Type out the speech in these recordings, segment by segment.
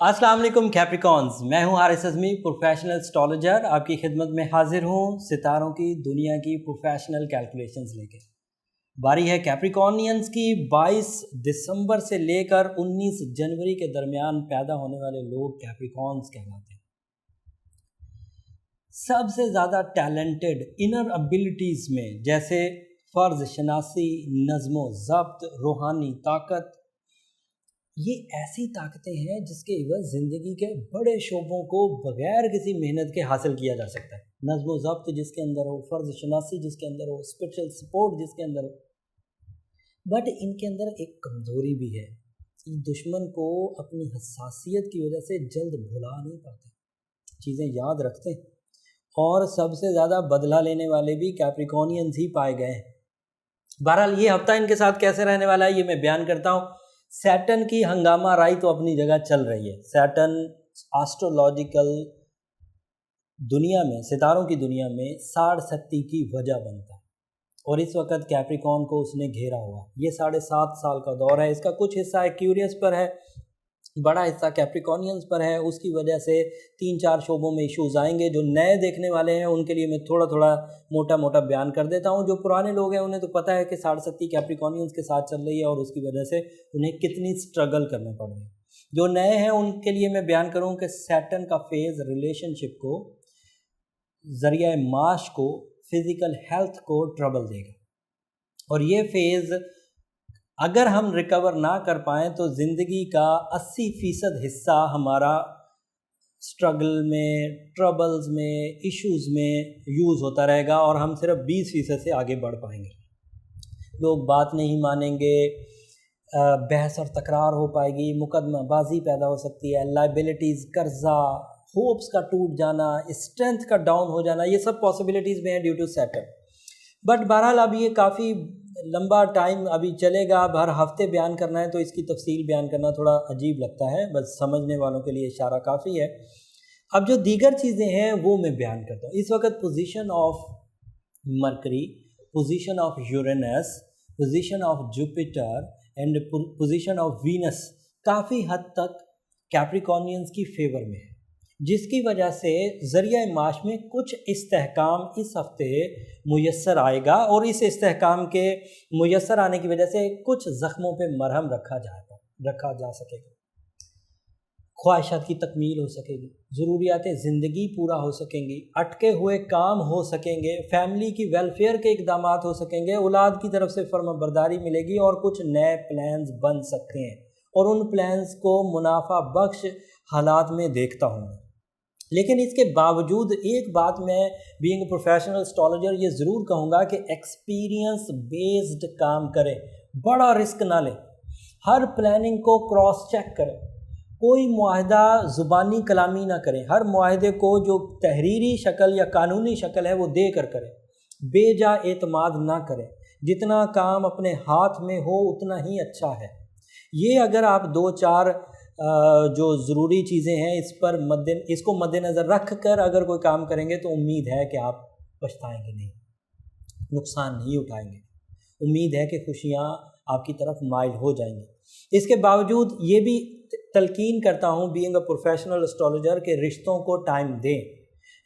السلام علیکم کیپریکونز، میں ہوں حارث اعظمی، پروفیشنل اسٹرالوجر، آپ کی خدمت میں حاضر ہوں ستاروں کی دنیا کی پروفیشنل کیلکولیشنز لے کے۔ باری ہے کیپریکونینز کی۔ 22 دسمبر سے لے کر 19 جنوری کے درمیان پیدا ہونے والے لوگ کیپریکونز کہلاتے ہیں۔ سب سے زیادہ ٹیلنٹڈ انر ابیلٹیز میں جیسے فرض شناسی، نظم و ضبط، روحانی طاقت، یہ ایسی طاقتیں ہیں جس کے عوض زندگی کے بڑے شعبوں کو بغیر کسی محنت کے حاصل کیا جا سکتا ہے۔ نظم و ضبط جس کے اندر ہو، فرض شناسی جس کے اندر ہو، اسپرچل سپورٹ جس کے اندر ہو۔ بٹ ان کے اندر ایک کمزوری بھی ہے، دشمن کو اپنی حساسیت کی وجہ سے جلد بھلا نہیں پاتے، چیزیں یاد رکھتے ہیں، اور سب سے زیادہ بدلہ لینے والے بھی کیپریکونینز ہی پائے گئے ہیں۔ بہرحال یہ ہفتہ ان کے ساتھ کیسے رہنے والا ہے یہ میں بیان کرتا ہوں۔ سیٹن کی ہنگامہ رائی تو اپنی جگہ چل رہی ہے۔ سیٹن آسٹرولوجیکل دنیا میں، ستاروں کی دنیا میں ساڑھ ستی کی وجہ بنتا ہے، اور اس وقت کیپریکون کو اس نے گھیرا ہوا ہے۔ یہ 7.5 سال کا دور ہے۔ اس کا کچھ حصہ ایکیوریس پر ہے، بڑا حصہ کیپریکونینز پر ہے۔ اس کی وجہ سے 3-4 شعبوں میں ایشوز آئیں گے۔ جو نئے دیکھنے والے ہیں ان کے لیے میں تھوڑا موٹا بیان کر دیتا ہوں۔ جو پرانے لوگ ہیں انہیں تو پتہ ہے کہ 67 کیپریکونینز کے ساتھ چل رہی ہے اور اس کی وجہ سے انہیں کتنی سٹرگل کرنا پڑ رہی ہے۔ جو نئے ہیں ان کے لیے میں بیان کروں کہ سیٹن کا فیز ریلیشن شپ کو، ذریعہ معاش کو، فزیکل ہیلتھ کو ٹربل دے گا، اور یہ فیز اگر ہم ریکور نہ کر پائیں تو زندگی کا 80% حصہ ہمارا سٹرگل میں، ٹربلز میں، ایشوز میں یوز ہوتا رہے گا، اور ہم صرف 20% سے آگے بڑھ پائیں گے۔ لوگ بات نہیں مانیں گے، بحث اور تکرار ہو پائے گی، مقدمہ بازی پیدا ہو سکتی ہے، لائبلٹیز، قرضہ، ہوپس کا ٹوٹ جانا، اسٹرینتھ کا ڈاؤن ہو جانا، یہ سب پاسبلٹیز میں ہیں ڈیو ٹو سیٹن۔ بٹ بہرحال اب یہ کافی لمبا ٹائم ابھی چلے گا، اب ہر ہفتے بیان کرنا ہے تو اس کی تفصیل بیان کرنا تھوڑا عجیب لگتا ہے، بس سمجھنے والوں کے لیے اشارہ کافی ہے۔ اب جو دیگر چیزیں ہیں وہ میں بیان کرتا ہوں۔ اس وقت position of Mercury, position of Uranus, position of Jupiter and position of Venus کافی حد تک کیپریکونینز کی فیور میں ہے، جس کی وجہ سے ذریعہ معاش میں کچھ استحکام اس ہفتے میسر آئے گا، اور اس استحکام کے میسر آنے کی وجہ سے کچھ زخموں پہ مرہم رکھا جا سکے گا، خواہشات کی تکمیل ہو سکے گی، ضروریات زندگی پورا ہو سکیں گی، اٹکے ہوئے کام ہو سکیں گے، فیملی کی ویلفیئر کے اقدامات ہو سکیں گے، اولاد کی طرف سے فرما برداری ملے گی، اور کچھ نئے پلانز بن سکتے ہیں، اور ان پلانز کو منافع بخش حالات میں دیکھتا ہوں۔ لیکن اس کے باوجود ایک بات میں بینگ اے پروفیشنل اسٹرالوجر یہ ضرور کہوں گا کہ ایکسپیرینس بیسڈ کام کرے، بڑا رسک نہ لے، ہر پلاننگ کو کراس چیک کرے، کوئی معاہدہ زبانی کلامی نہ کریں، ہر معاہدے کو جو تحریری شکل یا قانونی شکل ہے وہ دے کر کریں، بے جا اعتماد نہ کریں، جتنا کام اپنے ہاتھ میں ہو اتنا ہی اچھا ہے۔ یہ اگر آپ 2-4 جو ضروری چیزیں ہیں اس کو مد نظر رکھ کر اگر کوئی کام کریں گے تو امید ہے کہ آپ پچھتائیں گے نہیں، نقصان نہیں اٹھائیں گے، امید ہے کہ خوشیاں آپ کی طرف مائل ہو جائیں گی۔ اس کے باوجود یہ بھی تلقین کرتا ہوں بینگ اے پروفیشنل اسٹرالوجر کہ رشتوں کو ٹائم دیں،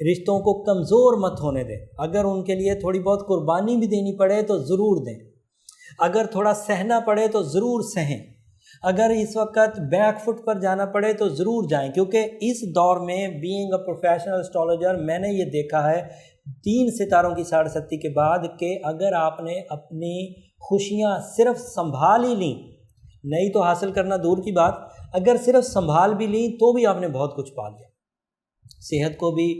رشتوں کو کمزور مت ہونے دیں، اگر ان کے لیے تھوڑی بہت قربانی بھی دینی پڑے تو ضرور دیں، اگر تھوڑا سہنا پڑے تو ضرور سہیں، اگر اس وقت بیک فٹ پر جانا پڑے تو ضرور جائیں، کیونکہ اس دور میں بینگ اے پروفیشنل اسٹرالوجر میں نے یہ دیکھا ہے 3 ستاروں کی 67 کے بعد کہ اگر آپ نے اپنی خوشیاں صرف سنبھال ہی لیں، نہیں تو حاصل کرنا دور کی بات، اگر صرف سنبھال بھی لیں تو بھی آپ نے بہت کچھ پا لیا۔ صحت کو بھی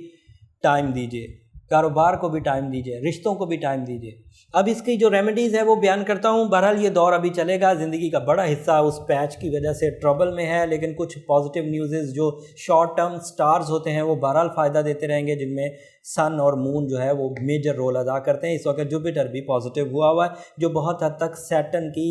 ٹائم دیجیے، کاروبار کو بھی ٹائم دیجیے، رشتوں کو بھی ٹائم دیجیے۔ اب اس کی جو ریمیڈیز ہے وہ بیان کرتا ہوں۔ بہرحال یہ دور ابھی چلے گا، زندگی کا بڑا حصہ اس پیچ کی وجہ سے ٹربل میں ہے، لیکن کچھ پازیٹیو نیوزز جو شارٹ ٹرم سٹارز ہوتے ہیں وہ بہرحال فائدہ دیتے رہیں گے، جن میں سن اور مون جو ہے وہ میجر رول ادا کرتے ہیں۔ اس وقت جوپیٹر بھی پازیٹیو ہوا ہے جو بہت حد تک سیٹن کی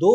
2